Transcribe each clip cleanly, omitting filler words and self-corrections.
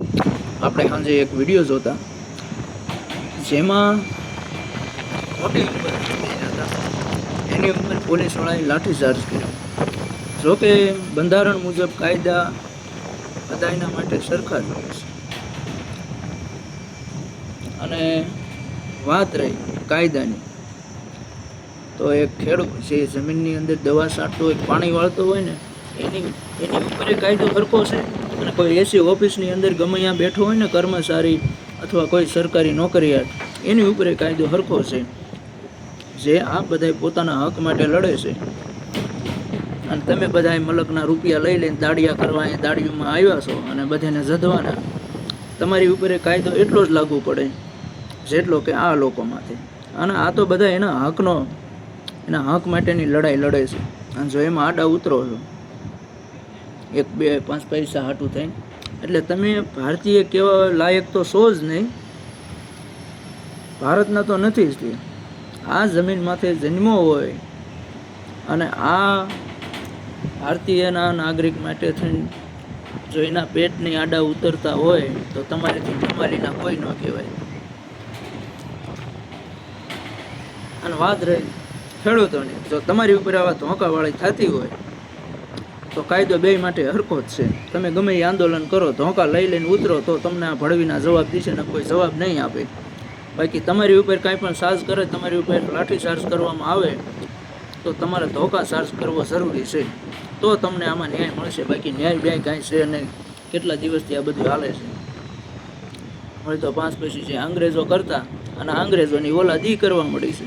આપણે સાંજે એક વિડીયો જોતા જેમાં મોટી ઉંમર હતા એની ઉપર પોલીસવાળાએ લાઠીચાર્જ કર્યો. જોકે બંધારણ મુજબ કાયદા બધાના માટે સરખા જ હોય છે. અને વાત રહી કાયદાની, તો એક ખેડૂત જે જમીનની અંદર દવા છાંટતો હોય, પાણી વાળતો હોય ને, એની ઉપર કાયદો સરખો છે. અને કોઈ એસી ઓફિસની અંદર ગમે ત્યાં બેઠો હોય ને કર્મચારી અથવા કોઈ સરકારી નોકરિયાત, એની ઉપર કાયદો સરખો છે. જે આ બધા પોતાના હક માટે લડે છે. અને તમે બધા મલકના રૂપિયા લઈ લઈને દાડિયા કરવા એ દાડિયુંમાં આવ્યા છો અને બધાને જધવાના. તમારી ઉપર કાયદો એટલો જ લાગુ પડે જેટલો કે આ લોકોમાંથી. અને આ તો બધા એના હક માટેની લડાઈ લડે છે. અને જો એમાં આડા ઉતરો છો 1-2-5 પૈસા હાટું થાય, એટલે તમે ભારતીય કેવા લાયક તો છો જ નહીં, ભારતના તો નથી જ તે. આ જમીન માથે જન્મો હોય અને આ ભારતીયના નાગરિક માટે થઈને જો એના પેટની આડા ઉતરતા હોય તો તમારેથી કમાલીના કોઈ ન કહેવાય. અને વાત રહી ખેડૂતોની, જો તમારી ઉપર આવા ધોકાવાળી થતી હોય તો કાયદો બે માટે હરખો જ છે. તમે ગમે એ આંદોલન કરો, ધોકા લઈ લઈને ઉતરો તો તમને આ ભડવીના જવાબ દેશે ને કોઈ જવાબ નહીં આપે. બાકી તમારી ઉપર કાંઈ પણ ચાર્જ કરે, તમારી ઉપર લાઠી ચાર્જ કરવામાં આવે તો તમારે ધોકા ચાર્જ કરવો જરૂરી છે, તો તમને આમાં ન્યાય મળશે. બાકી ન્યાય કાંઈ છે નહીં. કેટલા દિવસથી આ બધું હાલે છે. હવે તો 5 પૈસા છે અંગ્રેજો કરતા, અને અંગ્રેજોની ઓલાદી કરવા મળી છે.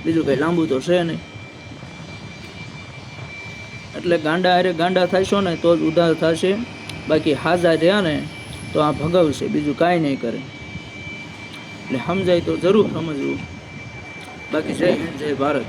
બીજું કંઈ લાંબુ તો છે નહીં. એટલે ગાંડા થશો ને તો જ ઉધાર થશે. બાકી હાજા રહ્યા ને તો આ ભગાવશે, બીજું કાંઈ નહીં કરે. એટલે સમજાય તો જરૂર સમજવું. બાકી જય હિન્દ, જય ભારત.